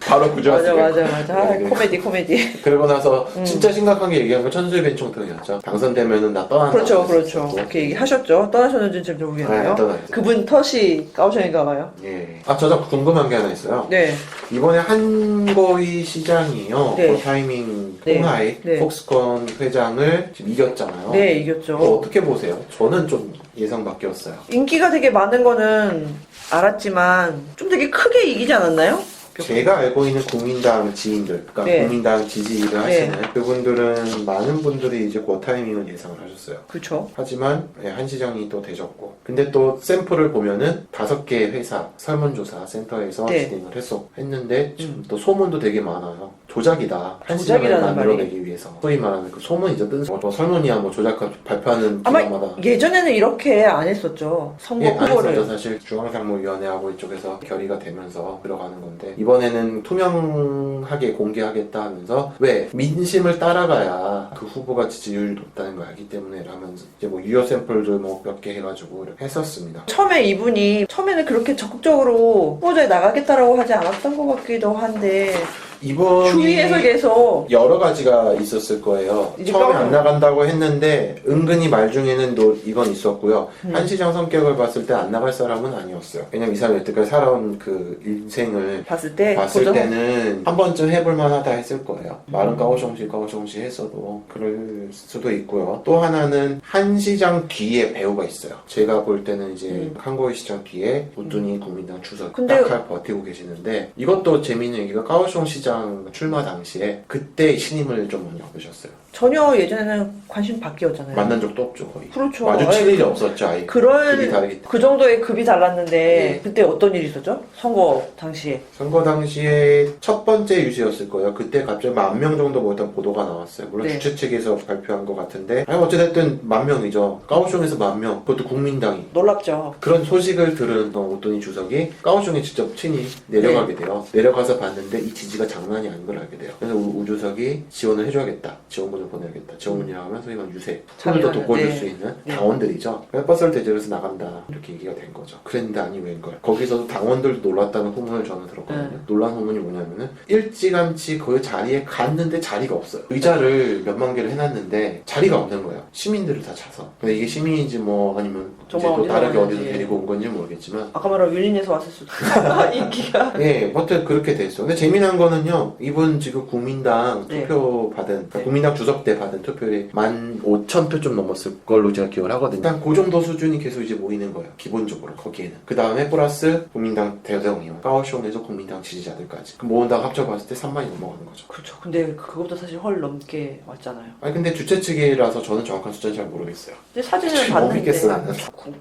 바로 구조했어요. 맞아. 아, 코미디. 그러고 나서 진짜 심각한 게 얘기한 건 천수의 벤총통이었죠. 당선되면은 나 떠난다. 그렇죠. 그렇게 얘기하셨죠. 떠나셨는지 잘 모르겠네요. 네, 떠나죠. 그분 덫이 까오션인가 봐요. 예. 저 궁금한 게 하나 있어요. 네. 이번에 한거위 시장이요. 네. 그 타이밍 네. 홍하이 네. 폭스콘 회장을 지금 이겼잖아요. 네, 이겼죠. 어떻게 보세요? 저는 좀 예상 바뀌었어요. 인기가 되게 많은 거는 알았지만 좀 되게 크게 이기지 않았나요? 제가 알고 있는 국민당 지인들, 그러니까 네. 국민당 지지를 네. 하시는 그분들은 많은 분들이 이제 그 타이밍을 예상을 하셨어요. 그렇죠. 하지만 한 시장이 또 되셨고 근데 또 샘플을 보면은 5개 회사 설문조사 센터에서 네. 진행을 했는데 지금 또 소문도 되게 많아요. 조작이다. 한 시장을 조작이라는 만들어내기 위해서 소위 말하는 그 소문이죠. 뜬 뭐 설문이야 뭐 조작하고 발표하는 아마 기관마다 예전에는 이렇게 안 했었죠. 선거 안 후보를. 했었죠. 사실 중앙상무위원회하고 이쪽에서 결의가 되면서 들어가는 건데 이번에는 투명하게 공개하겠다 하면서 왜 민심을 따라가야 그 후보가 지지율이 높다는 걸 알기 때문에 라면서 이제 뭐 유효 샘플도 뭐 몇 개 해가지고 이렇게 했었습니다. 처음에 이분이 처음에는 그렇게 적극적으로 후보자에 나가겠다라고 하지 않았던 것 같기도 한데 이번이 주위에서 계속 여러 가지가 있었을 거예요. 이제 처음에 까먹어. 안 나간다고 했는데 은근히 말 중에는 이건 있었고요. 한 시장 성격을 봤을 때 안 나갈 사람은 아니었어요. 왜냐면 이 사람이 여태까지 살아온 그 인생을 봤을 때 봤을 도전- 때는 한 번쯤 해볼 만하다 했을 거예요. 말은 까오숑시 했어도 그럴 수도 있고요. 또 하나는 한 시장 뒤에 배우가 있어요. 제가 볼 때는 이제 한국의 시장 뒤에 우뚜니 국민당 주석 근데- 딱 버티고 계시는데 이것도 재미있는 얘기가 까오숑 시장 출마 당시에 그때 신임을 좀 많이 얻으셨어요. 전혀 예전에는 관심 밖이었잖아요. 만난 적도 없죠 거의. 그렇죠. 마주칠 아니, 일이 없었죠 아예. 그럴 급이 다르기 때문에. 그 정도의 급이 달랐는데 네. 그때 어떤 일이 있었죠? 선거 당시에. 선거 당시에 첫 번째 유세였을 거예요. 그때 갑자기 10,000명 정도 모였던 보도가 나왔어요. 물론 네. 주최 측에서 발표한 것 같은데 아니 어찌됐든 10,000명이죠. 까오숑에서 10,000명. 그것도 국민당이. 놀랍죠. 그런 소식을 들은 오토니 주석이 까오숑에 직접 친히 내려가게 돼요. 내려가서 봤는데 이 지지가 장난이 아닌 걸 알게 돼요. 그래서 우 주석이 지원을 해줘야겠다. 지원군을 지원을 보내야겠다. 지원이라고 하면 소위 말하는 유세, 손을 더 참여하는, 돋궈줄 네. 수 있는 네. 당원들이죠. 버스를 대절해서 나간다 이렇게 얘기가 된 거죠. 그랬는데 아니 웬걸. 거기서도 당원들도 놀랐다는 소문을 저는 들었거든요. 놀란 소문이 뭐냐면은 일찌감치 그 자리에 갔는데 자리가 없어요. 의자를 몇만 개를 해놨는데 자리가 없는 거예요. 시민들을 다 차서. 근데 이게 시민인지 뭐 아니면 이제 정말 또 어디서 다르게 어디서 왔는지. 데리고 온 건지 모르겠지만 아까 말한 윈린에서 왔을 수도 있어요. 인기가. 예, 아무튼 그렇게 됐어. 근데 재미난 거는요, 이분 지금 국민당 네. 투표 받은, 그러니까 네. 국민당 주석 때 받은 투표율이 15,000표 좀 넘었을 걸로 제가 기억을 하거든요. 일단 그 정도 수준이 계속 이제 모이는 거예요. 기본적으로, 거기에는. 그 다음에 플러스 국민당 대대응이요. 까오숑에서 국민당 지지자들까지. 그 모은 다 합쳐봤을 때 3만이 넘어가는 거죠. 그렇죠. 근데 그것도 사실 헐 넘게 왔잖아요. 아니, 근데 주최 측이라서 저는 정확한 숫자는 잘 모르겠어요. 근데 사진을 못 봤는데 믿겠어, 나는.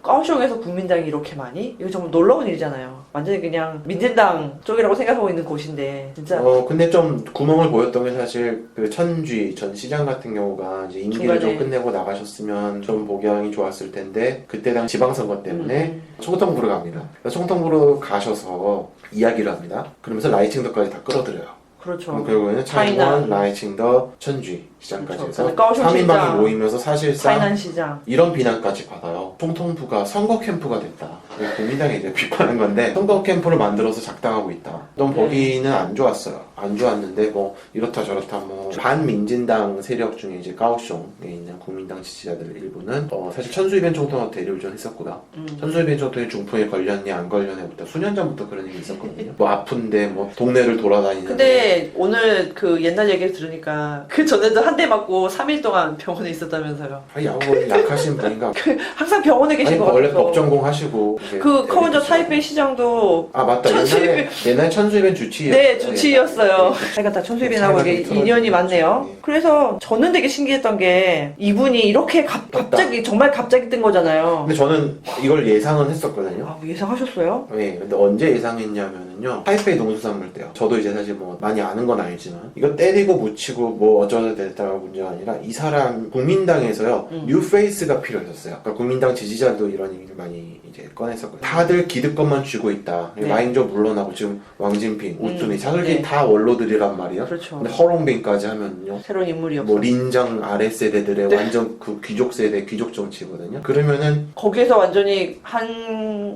까오숑에서 국민당이 이렇게 많이? 이거 정말 놀라운 일이잖아요. 완전히 그냥 민진당 쪽이라고 생각하고 있는 곳인데 진짜 근데 좀 구멍을 보였던 게 사실 그 천쥐 전 시장 같은 경우가 이제 임기를 좀 중간에. 끝내고 나가셨으면 좀 복양이 좋았을 텐데 그때 당 지방선거 때문에 총통부로 갑니다. 그래서 총통부로 가셔서 이야기를 합니다. 그러면서 라이칭더까지 다 끌어들여요. 그렇죠. 그럼 결국에는 차이원, 라이칭더, 천쥐 시장까지 그렇죠. 해서 근데 까오숑 3인방이 시장, 모이면서 사실상 타이난 시장. 이런 비난까지 받아요. 총통부가 선거 캠프가 됐다. 국민당이 이제 비판한 건데 선거 캠프를 만들어서 작당하고 있다. 넌 네. 보기는 안 좋았어요. 안 좋았는데 뭐 이렇다 저렇다 뭐 반민진당 세력 중에 이제 까오숑에 있는 국민당 지지자들 일부는 사실 천수이벤 총통하고 대립을 좀 했었구나. 천수이벤 총통이 중풍에 걸렸냐 안 걸렸냐부터 수년 전부터 그런 얘기 있었거든요. 뭐 아픈데 뭐 동네를 돌아다니는. 근데 오늘 그 옛날 얘기를 들으니까 그 전에도 한 대 맞고 3일 동안 병원에 있었다면서요. 야구 약하신 분인가? 항상 병원에 계신 아니 것 원래 같아서. 법 전공하시고 이제 그 커먼저 대립 타이베이 시장도 아 맞다 옛날에 천수이벤 주치의였어요. 네, 주치의였어요. 제가 다 천수빈하고 이게 인연이 많네요. 그래서 저는 되게 신기했던 게 이분이 이렇게 갑자기 정말 갑자기 뜬 거잖아요. 근데 저는 이걸 예상은 했었거든요. 아, 예상하셨어요? 네, 근데 언제 예상했냐면은요. 타이페이 농수산물 때요. 저도 이제 사실 뭐 많이 아는 건 아니지만 이거 때리고 묻히고 뭐 어쩌다 됐다가 문제가 아니라 이 사람 국민당에서요. 뉴페이스가 필요했었어요. 그러니까 국민당 지지자도 이런 얘기를 많이 이제 꺼냈었거든요. 다들 기득권만 쥐고 있다. 네. 라인저 물러나고 지금 왕진핑, 우뚜미, 사솔기 네. 다 원로들이란 말이야. 그렇죠. 근데 허롱빈까지 하면요. 새로운 인물이 없어. 뭐 린장 아랫세대들의 네. 완전 그 귀족 세대, 귀족 정치거든요. 그러면은 거기에서 완전히 한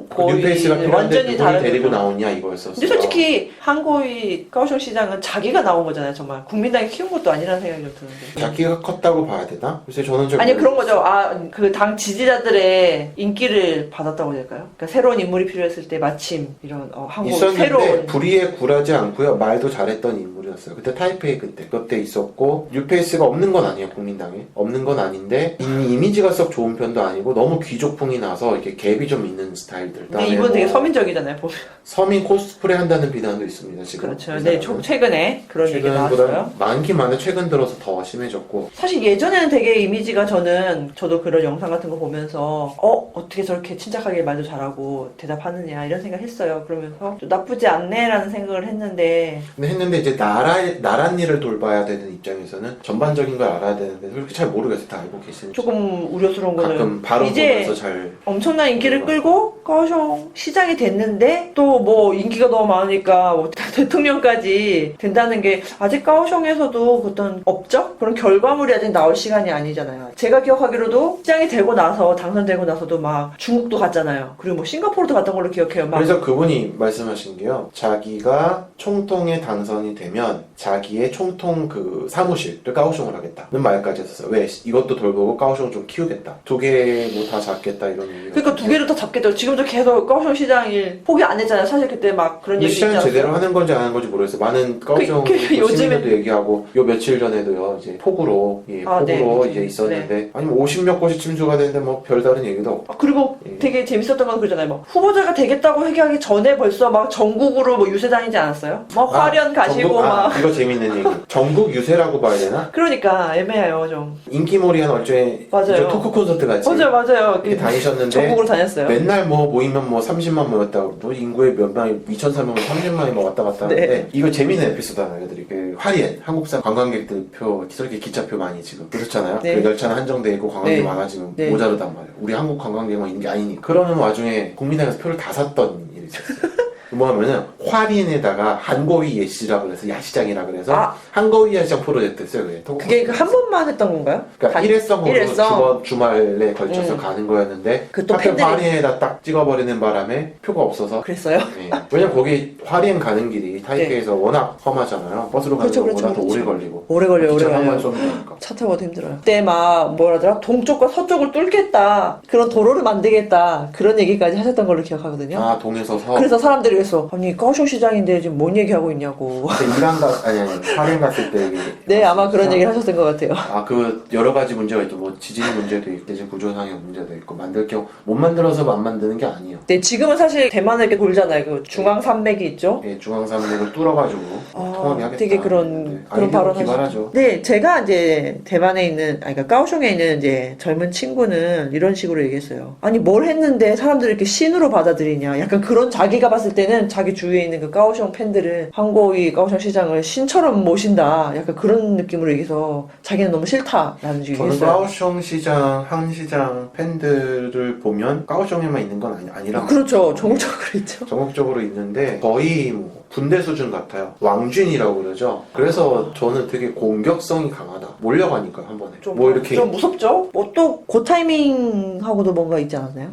그 뉴페이스가 고위 필요한데 완전히 누굴 다른 데리고 거죠. 나오냐 이거였었어요. 근데 솔직히 한고위 까오숑 시장은 자기가 나온 거잖아요. 정말 국민당이 키운 것도 아니라는 생각이 좀 드는데. 자기가 컸다고 봐야 되나? 글쎄 저는 좀 아니 그런 거죠. 아 그 당 지지자들의 인기를 받았다고 해야 될까요? 그러니까 새로운 인물이 필요했을 때 마침 이런 한국 있었는데 새로운 불의에 굴하지 않고요. 말도 잘했던 인물이었어요. 그때 타이페이 그때 있었고 뉴페이스가 없는 건 아니에요. 국민당에 없는 건 아닌데 이미지가 썩 좋은 편도 아니고 너무 귀족풍이 나서 이렇게 갭이 좀 있는 스타일들. 근데 이분 되게 서민적이잖아요. 보면. 서민 코스프레 한다는 비난도 있습니다. 지금 그렇죠. 이 네, 사람은. 최근에 그런 얘기 나왔어요. 최근보다 많긴 많은데 최근 들어서 더 심해졌고 사실 예전에는 되게 이미지가 저도 그런 영상 같은 거 보면서 어떻게 저렇게 침착하게 말도 잘하고 대답하느냐 이런 생각 했어요. 그러면서 좀 나쁘지 않네라는 생각을 했는데 근데 이제 나란 일을 돌봐야 되는 입장에서는 전반적인 걸 알아야 되는데 그렇게 잘 모르겠어요. 다 알고 계시는지. 조금 우려스러운 거는 가끔 바로 이제 보면서 잘 엄청난 인기를 끌고 까오숑 시장이 됐는데 또 뭐 인기가 너무 많으니까 뭐 대통령까지 된다는 게 아직 까오숑에서도 어떤 업적? 그런 결과물이 아직 나올 시간이 아니잖아요. 제가 기억하기로도 시장이 되고 나서 당선되고 나서도 막 중국도 갔잖아요. 그리고 뭐 싱가포르도 갔던 걸로 기억해요. 막 그래서 그분이 말씀하신 게요. 자기가 총통에 당선이 되면 자기의 총통 그 사무실을 까오숑을 하겠다는 말까지 했었어요. 왜? 이것도 돌보고 까오숑을 좀 키우겠다. 두 개 뭐 다 잡겠다 이런 얘기. 그러니까 두 개를 다 잡겠죠. 지금도 계속 까오숑 시장 일 포기 안 했잖아요. 사실 그때 막 그런 근데 얘기 시장을 있잖아요. 제대로 하는 건지 안 하는 건지 모르겠어요. 많은 까오숑 요즘에- 시민들도 얘기하고 요 며칠 전에도요. 이제 폭우로 폭우로 네. 이제 있었는데 아니 뭐 50몇 곳이 침수가 됐는데 뭐 별다른 얘기도 없고. 그리고 예. 되게 재밌었던 건 그러잖아요. 막 후보자가 되겠다고 얘기하기 전에 벌써 막 전국으로 뭐 유세 다니지 않았어요? 막 화련 가시고 막 이거 재밌는 얘기. 전국 유세라고 봐야 되나? 그러니까 애매해요 좀. 인기몰이한 얼추에 맞아요. 이제 토크 콘서트 같이 맞아요. 이렇게 다니셨는데 전국으로 다녔어요. 맨날 뭐 모이면 뭐 30만 모였다고 뭐 인구의 몇 명이 2,300명 30만이 뭐 왔다 갔다 하는데 네. 이거 재밌는 에피소드 하나 알려드릴게요. 그 화리엔 한국산 관광객들 표 저렇게 기차표 많이 지금 그렇잖아요. 네. 그 열차는 한정돼 있고 관광객 네. 많아지면 네. 모자르단 말이에요. 우리 한국 관광객만 있는 게 아니니까. 그러는 와중에 국민당에서 표를 다 샀던 일이 있었어요. 뭐냐면은 화린에다가 한고위 예시라고 해서 야시장이라 그래서 한고위 야시장 프로젝트 했어요. 그게 한 번만 했던 건가요? 그러니까 일회성으로 일회성. 주말에 걸쳐서 가는 거였는데 그또 하필 팬들이- 화린에다 딱 찍어버리는 바람에 표가 없어서 그랬어요? 네. 왜냐면 거기 화린 가는 길이 타이페이에서 워낙 험하잖아요. 버스로 가는 그렇죠, 것보다 그렇죠, 더 오래 그렇죠. 걸리고 오래 걸려요, 오래 기차 한 번 걸려요. 쏘면 되니까. 차 타고 힘들어요. 그때 막 뭐라더라? 동쪽과 서쪽을 뚫겠다. 그런 도로를 만들겠다. 그런 얘기까지 하셨던 걸로 기억하거든요. 아 동에서 서 그래서 사람들이 그래서 아니 까오슝 시장인데 지금 뭔 얘기하고 있냐고. 그때 아니 화린 갔을 때 네, 아마 그런 얘기를 하셨던 것 같아요. 그 여러 가지 문제가 있죠. 뭐 지진 문제도 있고 대신 구조상의 문제도 있고 만들 경우 못 만들어서 안 만드는 게 아니에요. 네, 지금은 사실 대만을 이렇게 돌잖아요. 그 중앙산맥이 있죠. 예, 중앙산맥을 뚫어가지고 통합이 하겠다. 되게 그런 네, 그런 아이디어 발언을 기발하죠. 네, 제가 이제 대만에 있는, 그러니까 까오슝에 있는 이제 젊은 친구는 이런 식으로 얘기했어요. 아니 뭘 했는데 사람들이 이렇게 신으로 받아들이냐. 약간 그런 자기가 봤을 때는 자기 주위에 있는 그 까오슝 팬들은 한국의 까오슝 시장을 신처럼 모신다. 약간 그런 느낌으로 얘기해서 자기는 너무 싫다라는 식으로 저는 얘기했어요. 까오슝 시장, 항시장 팬들을 보면 까오슝에만 있는 건 아니란 그렇죠. 전국적으로 있죠. 전국적으로 있는데 거의 뭐 군대 수준 같아요. 왕준이라고 그러죠. 그래서 저는 되게 공격성이 강하다. 몰려가니까 한 번에. 뭐 이렇게 좀 무섭죠? 뭐 또 그 타이밍하고도 뭔가 있지 않았나요?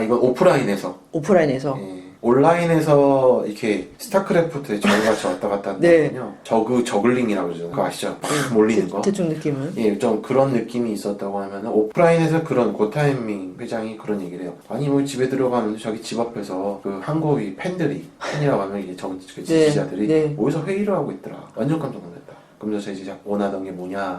이건 오프라인에서 오프라인에서. 예. 온라인에서 이렇게 스타크래프트에 저희같이 왔다 갔다 네. 한다면요. 저글링이라고 그러죠. 그거 아시죠? 팍 몰리는 거. 대충 느낌은. 예, 좀 그런 느낌이 있었다고 하면 오프라인에서 그런 고타이밍 회장이 그런 얘기를 해요. 아니 뭐 집에 들어가면 자기 집 앞에서 그 한국이 팬이라고 하면 이게 그 지지자들이 네. 어디서 회의를 하고 있더라. 완전 깜짝 놀랐다. 그러면서 이제 원하던 게 뭐냐?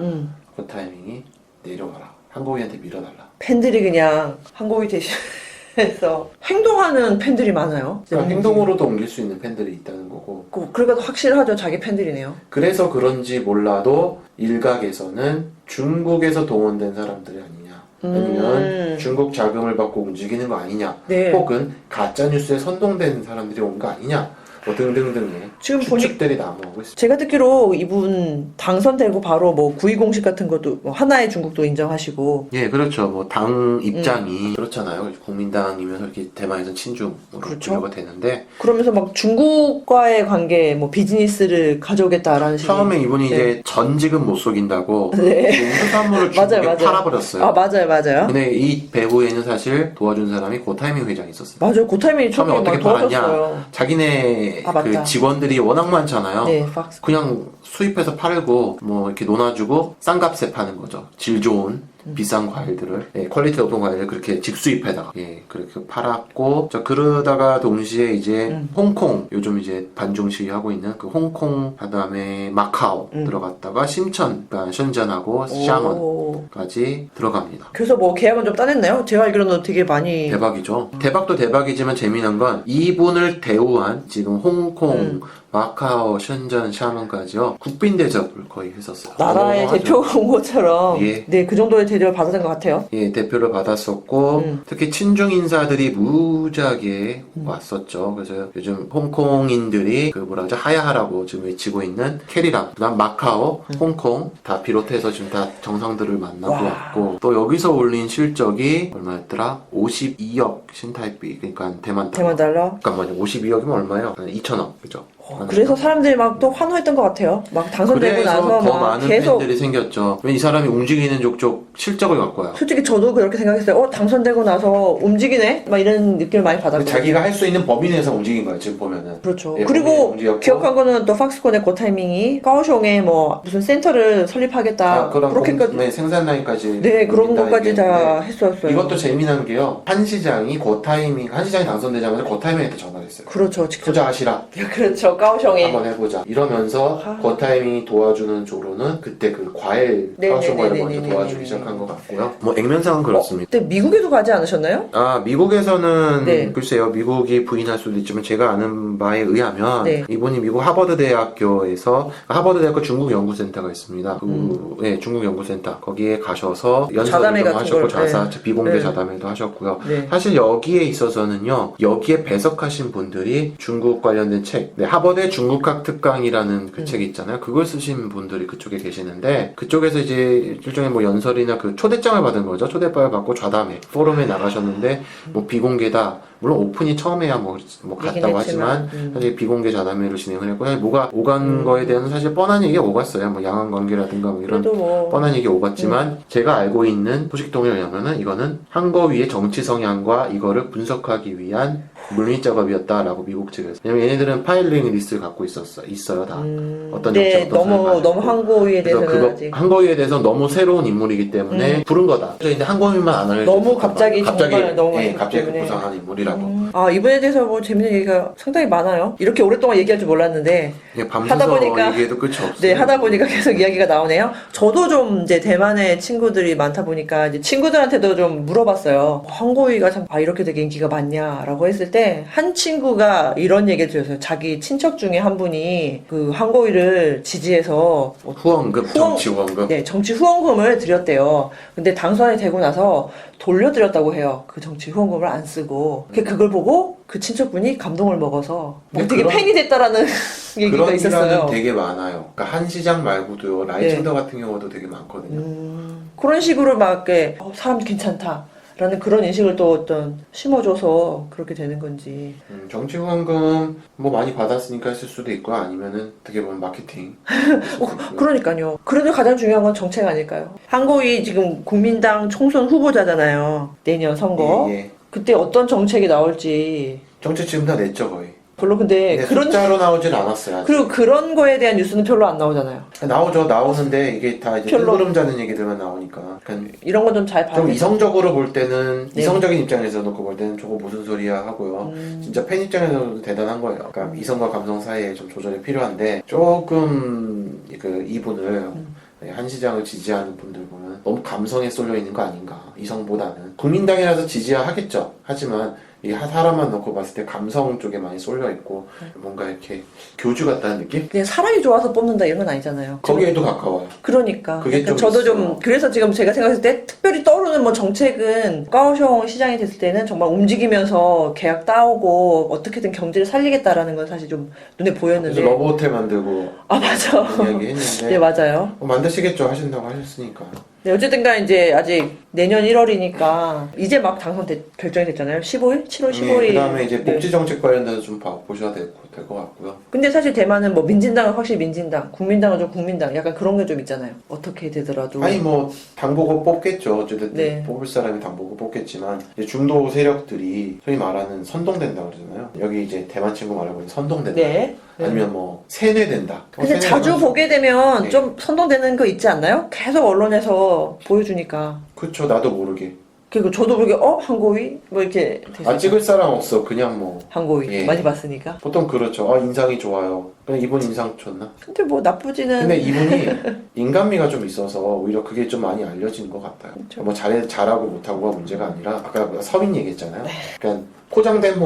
고타이밍이 내려가라. 한국이한테 밀어달라. 팬들이 그냥 한국이 대신해서 행동하는 팬들이 많아요. 그러니까 행동으로도 옮길 수 있는 팬들이 있다는 거고. 그러니까 확실하죠. 자기 팬들이네요. 그래서 그런지 몰라도 일각에서는 중국에서 동원된 사람들이 아니냐. 아니면 중국 자금을 받고 움직이는 거 아니냐. 네. 혹은 가짜뉴스에 선동된 사람들이 온 거 아니냐. 뭐 등등등의 지금 추측들이 난무하고 있습니다. 제가 듣기로 이분 당선되고 바로 뭐 구의 공식 같은 것도 뭐 하나의 중국도 인정하시고. 예, 그렇죠. 뭐 당 입장이 그렇잖아요. 국민당이면서 이렇게 대만에서 친중으로 그렇죠. 분류가 되는데 그러면서 막 중국과의 관계, 뭐 비즈니스를 가져오겠다라는 식으로. 처음에 이분이 네. 이제 전직은 못 속인다고 네. 수산물을 중국에 맞아요. 팔아버렸어요. 아, 맞아요. 근데 이 배후에는 사실 도와준 사람이 고타이밍 회장이 있었어요. 맞아요. 그 타이밍에 처음에 처음에 어떻게 막 팔았냐? 도와줬어요. 자기네 아, 맞다. 그 직원들이 워낙 많잖아요. 네, 팍스. 그냥 수입해서 팔고 뭐 이렇게 논아주고 싼 값에 파는 거죠. 질 좋은 비싼 과일들을 퀄리티 높은 과일을 그렇게 직수입해다가 그렇게 팔았고 그러다가 동시에 이제 홍콩 요즘 이제 반중 시위하고 있는 그 홍콩 그다음에 마카오 들어갔다가 심천 그러니까 션전하고 샤먼까지 들어갑니다. 그래서 뭐 계약은 좀 따냈나요? 제가 알기로는 되게 많이. 대박이죠. 대박도 대박이지만 재미난 건 이분을 대우한 지금 홍콩, 마카오, 션전, 샤먼까지요. 국빈 대접을 거의 했었어요. 나라의 어마어마하죠. 대표 온 것처럼. 예. 네, 그 정도의 대접을 받았던 것 같아요. 예, 대표를 받았었고 특히 친중 인사들이 무지하게 왔었죠. 그래서 요즘 홍콩인들이 그 뭐라 그러죠? 하야하라고 지금 외치고 있는 캐리람, 그다음 마카오, 홍콩 다 비롯해서 지금 다 정상들을 만나고 와. 왔고 또 여기서 올린 실적이 얼마였더라? 52억 신타이비 그러니까 대만 달러. 달러. 잠깐만요. 52억이면 얼마예요? 2천억 그죠? 그래서 사람들이 막 또 환호했던 것 같아요. 막 당선되고 그래서 나서 더 막 많은 계속. 팬들이 생겼죠. 왜 이 사람이 움직이는 족족 실적을 갖고 와요. 솔직히 저도 그렇게 생각했어요. 당선되고 나서 움직이네? 막 이런 느낌을 많이 받았거든요. 자기가 할 수 있는 범위 내에서 움직인 거예요. 지금 보면은. 그렇죠. 예, 그리고 움직였고. 기억한 거는 또 팍스콘의 그 타이밍이 까오숑에 뭐 무슨 센터를 설립하겠다. 그렇게까지. 생산 라인까지. 네, 그런 올린다 것까지 이게. 다 네. 했었어요. 이것도 재미난 게요. 한 시장이 당선되자마자 그 타이밍한테 전화를 했어요. 그렇죠. 직접. 투자하시라. 그렇죠. 까오숑에. 한번 해보자. 이러면서 그 타이밍이 도와주는 쪽으로는 그때 그 과일, 네, 카우쇼 과일을 네, 네, 먼저 네, 도와주기 네, 시작한 네. 것 같고요. 뭐 액면상은 그렇습니다. 그때 미국에도 가지 않으셨나요? 미국에서는 네. 글쎄요. 미국이 부인할 수도 있지만 제가 아는 바에 의하면 네. 이분이 미국 하버드 대학교에서 하버드 대학교 중국 연구센터가 있습니다. 중국 연구센터 거기에 가셔서 자담회 연설도 같은 하셨고 걸, 비공개 네. 자담회도 하셨고요. 네. 사실 여기에 있어서는요. 여기에 배석하신 분들이 중국 관련된 책, 하버드 하버드 중국학 특강이라는 그 책이 있잖아요. 그걸 쓰신 분들이 그쪽에 계시는데 그쪽에서 이제 일종의 뭐 연설이나 그 초대장을 받은 거죠. 초대장을 받고 좌담회 포럼에 나가셨는데 뭐 비공개다. 물론 오픈이 처음에야 뭐 갔다고 하지만 사실 비공개 좌담회로 진행을 했고 사실 뭐가 오간 거에 대한 사실 뻔한 얘기가 오갔어요. 뭐 양안 관계라든가 뭐 이런 그래도 뭐 뻔한 얘기 오갔지만 제가 알고 있는 소식통에 의하면은 이거는 한거위의 정치 성향과 이거를 분석하기 위한 물밑 작업이었다라고 미국 측에서. 왜냐면 얘네들은 파일링 리스트를 갖고 있어요 다. 어떤 네, 정치 어떤 사람이 너무 한고위에 그래서 대해서는 그거 아직 한거위에 대해서 너무 새로운 인물이기 때문에 부른 거다. 그래서 이제 한거위만 안 알려줘. 너무 갑자기 정말 너무 예, 많기 갑자기 때문에. 급부상한 인물이라고. 아, 이분에 대해서 뭐 재밌는 얘기가 상당히 많아요. 이렇게 오랫동안 얘기할 줄 몰랐는데 예, 하다 밤새서 보니까 얘기해도 끝이 없어요. 네, 하다 보니까 계속 이야기가 나오네요. 저도 좀 이제 대만에 친구들이 많다 보니까 이제 친구들한테도 좀 물어봤어요. 한고위가 참, 이렇게 되게 인기가 많냐라고 했을 때, 한 친구가 이런 얘기를 들었어요. 자기 친척 중에 한 분이 그 한고위를 지지해서 후원금, 정치 후원금. 네, 정치 후원금을 드렸대요. 근데 당선이 되고 나서 돌려드렸다고 해요. 그 정치 후원금을 안 쓰고. 그걸 보고 그 친척분이 감동을 먹어서 근데 되게 팬이 됐다라는 얘기가 그런 있었어요. 일화는 되게 많아요. 그러니까 한 시장 말고도요. 라이칭더 같은 경우도 되게 많거든요. 그런 식으로 막 이렇게 사람 괜찮다. 라는 그런 인식을 또 어떤 심어줘서 그렇게 되는 건지. 정치 후원금 뭐 많이 받았으니까 했을 수도 있고 아니면은 어떻게 보면 마케팅. 그러니까요. 그래도 가장 중요한 건 정책 아닐까요? 한국이 지금 국민당 총선 후보자잖아요. 내년 선거. 예, 예. 그때 어떤 정책이 나올지. 정책 지금 다 냈죠 거의. 별로 근데 그런 숫자로 나오진 않았어요. 아직. 그리고 그런 거에 대한 뉴스는 별로 안 나오잖아요. 나오는데 이게 다 이제 별로. 뜬구름 자는 얘기들만 나오니까. 그러니까 이런 건 좀 잘 봐야 좀 돼. 이성적으로 볼 때는 네. 이성적인 입장에서 놓고 볼 때는 저거 무슨 소리야 하고요. 진짜 팬 입장에서도 대단한 거예요. 그러니까 이성과 감성 사이에 좀 조절이 필요한데 조금 그 이분을 한 시장을 지지하는 분들 보면 너무 감성에 쏠려 있는 거 아닌가. 이성보다는 국민당이라서 지지하겠죠. 하지만 이 사람만 놓고 봤을 때 감성 쪽에 많이 쏠려 있고 뭔가 이렇게 교주 같다는 느낌? 그냥 사람이 좋아서 뽑는다 이런 건 아니잖아요. 거기에도 가까워요. 그러니까. 그게 약간 좀 저도 있어요. 좀 그래서 지금 제가 생각했을 때 특별히 떠오르는 뭐 정책은 까오숑 시장이 됐을 때는 정말 움직이면서 계약 따오고 어떻게든 경제를 살리겠다라는 건 사실 좀 눈에 그래서 보였는데. 러브호텔 만들고 맞아. 이야기 했는데 네, 맞아요. 만드시겠죠. 하신다고 하셨으니까. 네, 어쨌든간 이제 아직 내년 1월이니까 이제 막 결정이 됐잖아요. 15일? 7월 15일. 그 다음에 이제 복지정책 관련돼서 좀 보셔야 될 것 같고요. 근데 사실 대만은 뭐 민진당은 확실히 민진당, 국민당은 좀 국민당, 약간 그런 게 좀 있잖아요. 어떻게 되더라도. 아니 뭐 당 보고 뽑겠죠. 어쨌든 네. 뽑을 사람이 당 보고 뽑겠지만 이제 중도 세력들이 소위 말하는 선동된다 그러잖아요. 여기 이제 대만 친구 말하고 선동된다. 네. 아니면 뭐 세뇌된다. 근데 자주 보게 되면 네. 좀 선동되는 거 있지 않나요? 계속 언론에서 보여주니까. 그쵸. 나도 모르게. 그리고 저도 모르게 한고위? 뭐 이렇게 됐어요. 찍을 사람 없어. 그냥 뭐 한고위. 예. 많이 봤으니까. 보통 그렇죠. 인상이 좋아요. 그냥 이분 인상 좋나? 근데 뭐 나쁘지는. 근데 이분이 인간미가 좀 있어서 오히려 그게 좀 많이 알려진 것 같아요. 그렇죠. 뭐 잘하고 못하고가 문제가 아니라 아까 서민 얘기했잖아요. 네. 그러니까 포장된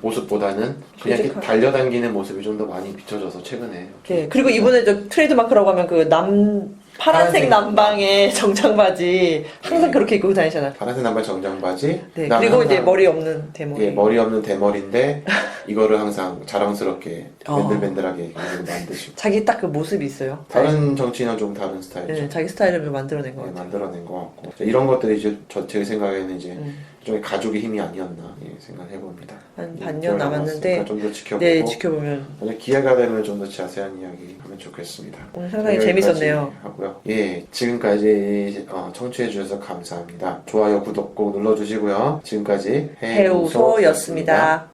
모습보다는 그냥 이렇게 솔직한. 달려당기는 모습이 좀 더 많이 비춰져서 최근에. 네. 그리고 이번에 저 트레이드마크라고 하면 파란색 남방의 정장바지 항상 그렇게 입고 다니잖아요. 파란색 남발 정장 바지. 네. 그다음에 그리고 이제 항상 머리 없는 대머리. 예, 머리 없는 대머리인데 이거를 항상 자랑스럽게 어. 밴들밴들하게 만드시고. 자기 딱 그 모습이 있어요. 다른 정치인은 좀 다른 스타일이죠. 네, 자기 스타일을 좀 만들어낸 것 네, 같아요. 만들어낸 것 같고 이런 것들이 이제 제 생각에는 이제 일종의 가족의 힘이 아니었나 생각해 봅니다. 한 반년 남았는데 좀 더 지켜보고 네, 지켜보면 만약 기회가 되면 좀 더 자세한 이야기 하면 좋겠습니다. 오늘 상당히 여기까지 재밌었네요. 하고요. 예, 지금까지 청취해 주셔서 감사합니다. 좋아요, 구독 꼭 눌러주시고요. 지금까지 해우소였습니다.